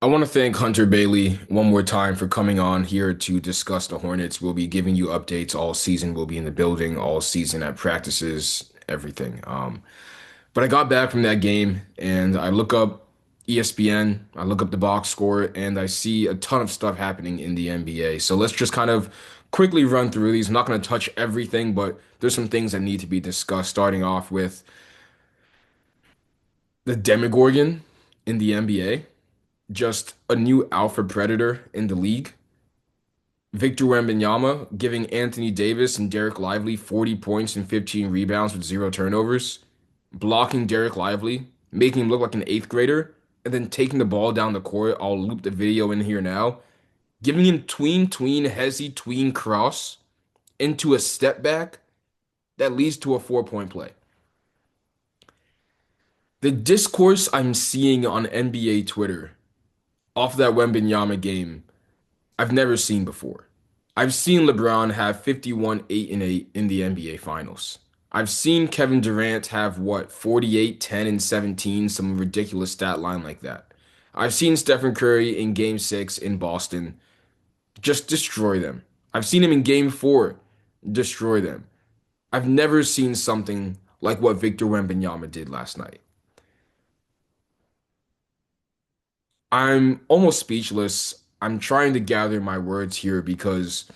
I want to thank Hunter Bailey one more time for coming on here to discuss the Hornets. We'll be giving you updates all season. We'll be in the building all season at practices, everything. But I got back from that game and I look up ESPN, I look up the box score, and I see a ton of stuff happening in the NBA. So let's just kind of quickly run through these. I'm not going to touch everything, but there's some things that need to be discussed, starting off with the Demagorgon in the NBA, just a new alpha predator in the league. Victor Wembanyama giving Anthony Davis and Derek Lively 40 points and 15 rebounds with zero turnovers, blocking Derek Lively, making him look like an eighth grader, and then taking the ball down the court. I'll loop the video in here now. Giving him tween, hezzy, tween cross into a step back that leads to a 4-point play. The discourse I'm seeing on NBA Twitter off that Wembanyama game I've never seen before. I've seen LeBron have 51, 8 and 8 in the NBA Finals. I've seen Kevin Durant have what, 48, 10 and 17, some ridiculous stat line like that. I've seen Stephen Curry in game 6 in Boston just destroy them. I've seen him in game 4 destroy them. I've never seen something like what Victor Wembanyama did last night. I'm almost speechless. I'm trying to gather my words here because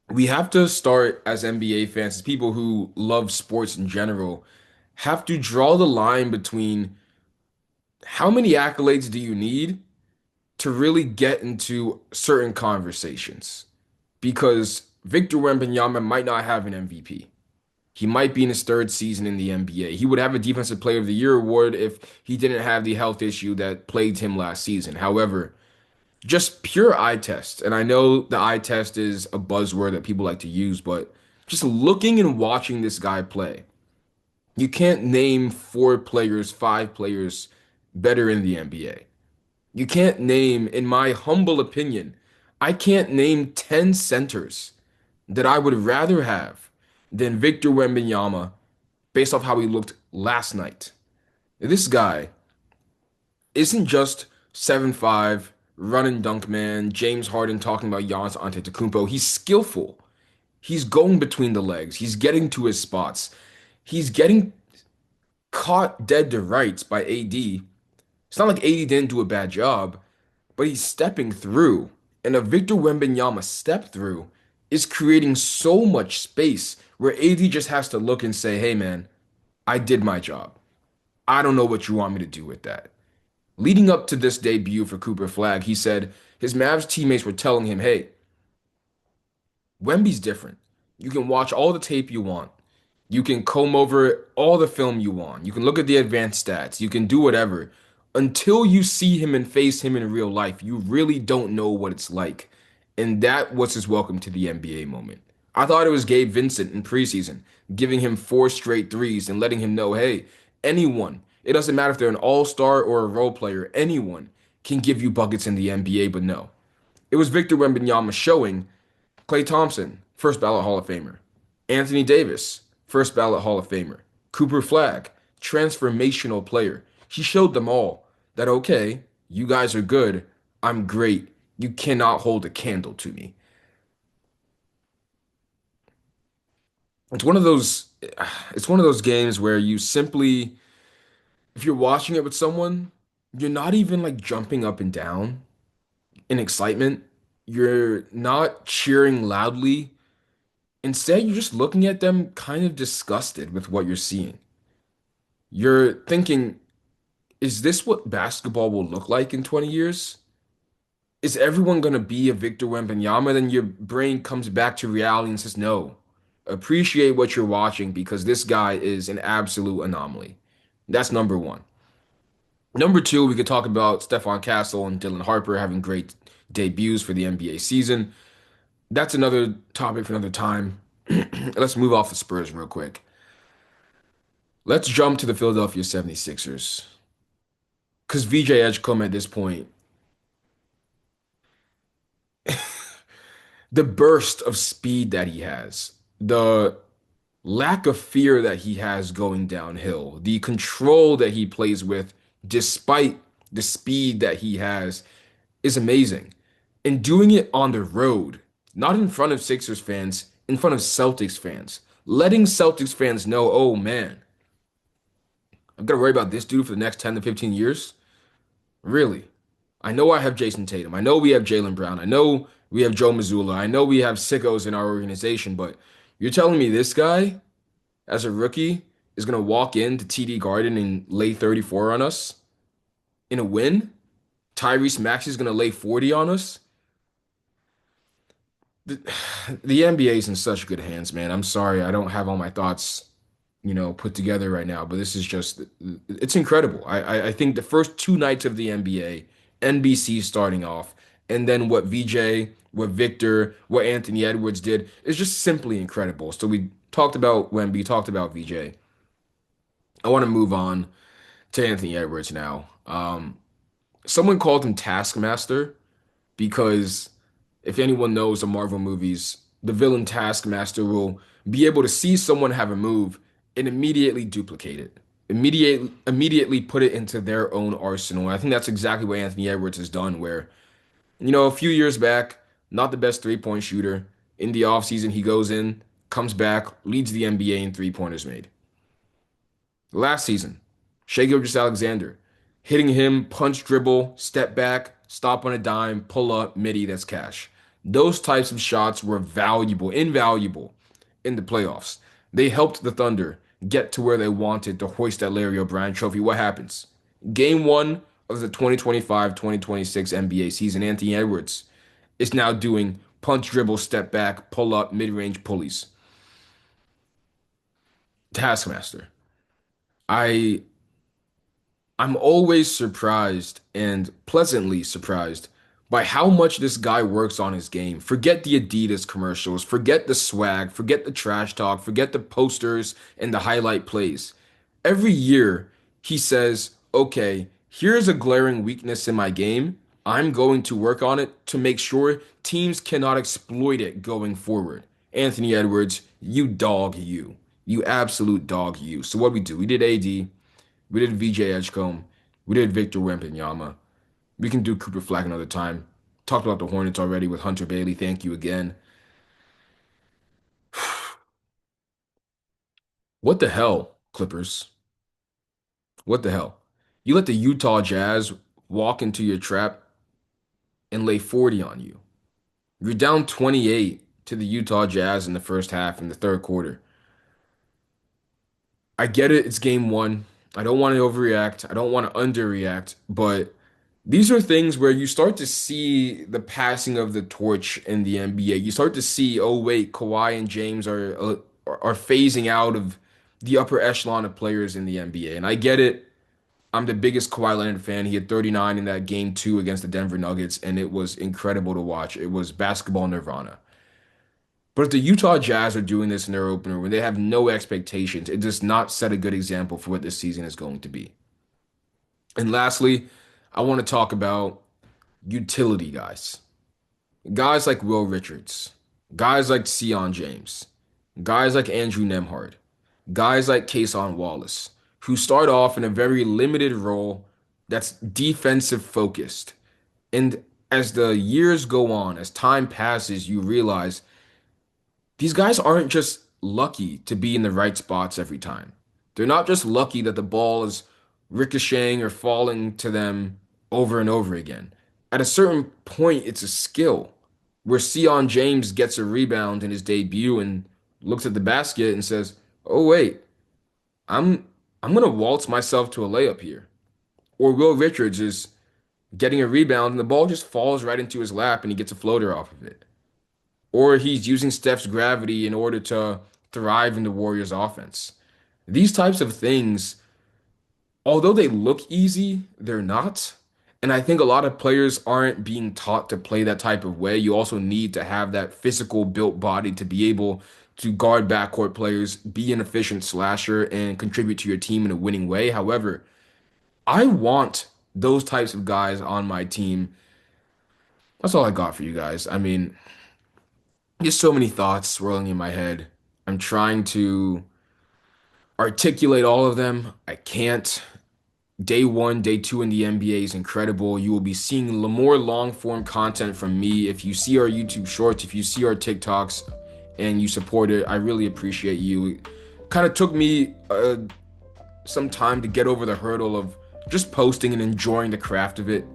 we have to start as NBA fans, as people who love sports in general, have to draw the line between how many accolades do you need to really get into certain conversations. Because Victor Wembanyama might not have an MVP. He might be in his third season in the NBA. He would have a Defensive Player of the Year award if he didn't have the health issue that plagued him last season. However, just pure eye test. And I know the eye test is a buzzword that people like to use, but just looking and watching this guy play, you can't name four players, five players better in the NBA. You can't name, in my humble opinion, I can't name 10 centers that I would rather have than Victor Wembanyama based off how he looked last night. This guy isn't just 7'5", run and dunk man, James Harden talking about Giannis Antetokounmpo. He's skillful. He's going between the legs. He's getting to his spots. He's getting caught dead to rights by AD. It's not like AD didn't do a bad job, but he's stepping through. And a Victor Wembanyama step through is creating so much space where AD just has to look and say, hey man, I did my job. I don't know what you want me to do with that. Leading up to this debut for Cooper Flag, he said his Mavs teammates were telling him, hey, Wemby's different. You can watch all the tape you want. You can comb over all the film you want. You can look at the advanced stats. You can do whatever. Until you see him and face him in real life, you really don't know what it's like. And that was his welcome to the NBA moment. I thought it was Gabe Vincent in preseason, giving him four straight threes and letting him know, hey, anyone, it doesn't matter if they're an all-star or a role player, anyone can give you buckets in the NBA, but no. It was Victor Wembanyama showing Klay Thompson, first ballot Hall of Famer. Anthony Davis, first ballot Hall of Famer. Cooper Flag, transformational player. He showed them all that, okay, you guys are good. I'm great. You cannot hold a candle to me. It's one of those it's one of those games where you simply, if you're watching it with someone, you're not even like jumping up and down in excitement. You're not cheering loudly. Instead, you're just looking at them kind of disgusted with what you're seeing. You're thinking, is this what basketball will look like in 20 years? Is everyone going to be a Victor Wembanyama? Then your brain comes back to reality and says, no, appreciate what you're watching because this guy is an absolute anomaly. That's number one. Number two, we could talk about Stephon Castle and Dylan Harper having great debuts for the NBA season. That's another topic for another time. Let's move off the Spurs real quick. Let's jump to the Philadelphia 76ers. Because VJ Edgecombe at this point, the burst of speed that he has, the lack of fear that he has going downhill, the control that he plays with despite the speed that he has is amazing. And doing it on the road, not in front of Sixers fans, in front of Celtics fans, letting Celtics fans know, oh man, I'm gonna worry about this dude for the next 10 to 15 years. Really? I know I have Jason Tatum. I know we have Jaylen Brown. I know we have Joe Mazzulla. I know we have sickos in our organization, but you're telling me this guy, as a rookie, is gonna walk into TD Garden and lay 34 on us in a win? Tyrese Maxey is gonna lay 40 on us? The, the NBA is in such good hands, man. I'm sorry, I don't have all my thoughts, put together right now, but this is just, it's incredible. I think the first two nights of the NBA, NBC starting off, and then what VJ, what Victor, what Anthony Edwards did is just simply incredible. So we talked about Wemby, talked about VJ. I want to move on to Anthony Edwards now. Someone called him Taskmaster because if anyone knows the Marvel movies, the villain Taskmaster will be able to see someone have a move and immediately duplicate it. Immediately put it into their own arsenal. And I think that's exactly what Anthony Edwards has done, where, a few years back, not the best three-point shooter. In the offseason, he goes in, comes back, leads the NBA in three-pointers made. Last season, Shai Gilgeous-Alexander, hitting him, punch, dribble, step back, stop on a dime, pull up, midi, that's cash. Those types of shots were valuable, invaluable in the playoffs. They helped the Thunder get to where they wanted to hoist that Larry O'Brien trophy. What happens? Game one of the 2025-2026 NBA season, Anthony Edwards is now doing punch, dribble, step back, pull up, mid-range pulleys. Taskmaster. I I'm always surprised and pleasantly surprised by how much this guy works on his game. Forget the Adidas commercials, forget the swag, forget the trash talk, forget the posters and the highlight plays. Every year, he says, okay, here's a glaring weakness in my game. I'm going to work on it to make sure teams cannot exploit it going forward. Anthony Edwards, you dog you. You absolute dog you. So what we do? We did AD. We did VJ Edgecombe. We did Victor Wembanyama. We can do Cooper Flag another time. Talked about the Hornets already with Hunter Bailey. Thank you again. What the hell, Clippers? What the hell? You let the Utah Jazz walk into your trap and lay 40 on you. You're down 28 to the Utah Jazz in the first half in the third quarter. I get it, it's game one. I don't want to overreact. I don't want to underreact, but these are things where you start to see the passing of the torch in the NBA. You start to see, oh wait, Kawhi and James are phasing out of the upper echelon of players in the NBA. And I get it. I'm the biggest Kawhi Leonard fan. He had 39 in that game two against the Denver Nuggets, and it was incredible to watch. It was basketball nirvana. But if the Utah Jazz are doing this in their opener when they have no expectations, it does not set a good example for what this season is going to be. And lastly, I want to talk about utility guys. Guys like Will Richards, guys like Sion James, guys like Andrew Nemhard, guys like Kason Wallace, who start off in a very limited role that's defensive focused. And as the years go on, as time passes, you realize these guys aren't just lucky to be in the right spots every time. They're not just lucky that the ball is ricocheting or falling to them over and over again. At a certain point, it's a skill where Sion James gets a rebound in his debut and looks at the basket and says, "Oh wait, I'm I'm gonna waltz myself to a layup here." Or Will Richards is getting a rebound and the ball just falls right into his lap and he gets a floater off of it. Or he's using Steph's gravity in order to thrive in the Warriors offense. These types of things, although they look easy, they're not. And I think a lot of players aren't being taught to play that type of way. You also need to have that physical built body to be able to guard backcourt players, be an efficient slasher, and contribute to your team in a winning way. However, I want those types of guys on my team. That's all I got for you guys. I mean, just so many thoughts swirling in my head. I'm trying to articulate all of them. I can't. Day one, day two in the NBA is incredible. You will be seeing more long form content from me. If you see our YouTube shorts, if you see our TikToks and you support it, I really appreciate you. It kind of took me some time to get over the hurdle of just posting and enjoying the craft of it,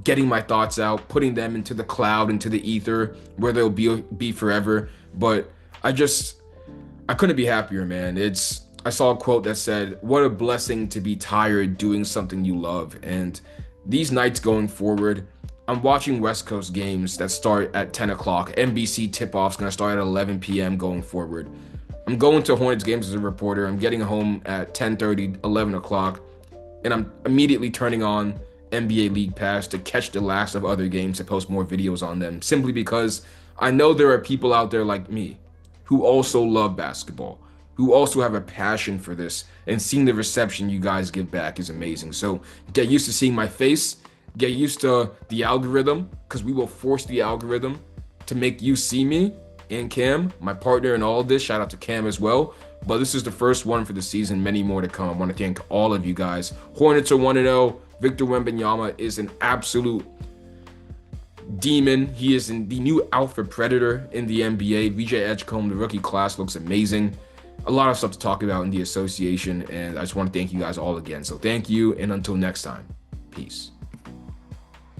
getting my thoughts out, putting them into the cloud, into the ether, where they'll be forever. But I just I couldn't be happier, man. I saw a quote that said, "What a blessing to be tired doing something you love." And these nights going forward, I'm watching West Coast games that start at 10 o'clock. NBC tip-off's gonna start at 11 p.m. going forward. I'm going to Hornets games as a reporter. I'm getting home at 10:30, 11 o'clock, and I'm immediately turning on NBA League Pass to catch the last of other games to post more videos on them, simply because I know there are people out there like me who also love basketball, who also have a passion for this, and seeing the reception you guys give back is amazing. So get used to seeing my face, get used to the algorithm, because we will force the algorithm to make you see me and Cam, my partner in all of this. Shout out to Cam as well. But this is the first one for the season, many more to come. I want to thank all of you guys. Hornets are 1-0. Victor Wembanyama is an absolute demon. He is in the new alpha predator in the NBA. VJ Edgecombe, the rookie class, looks amazing. A lot of stuff to talk about in the association, and I just want to thank you guys all again. So thank you, and until next time, peace.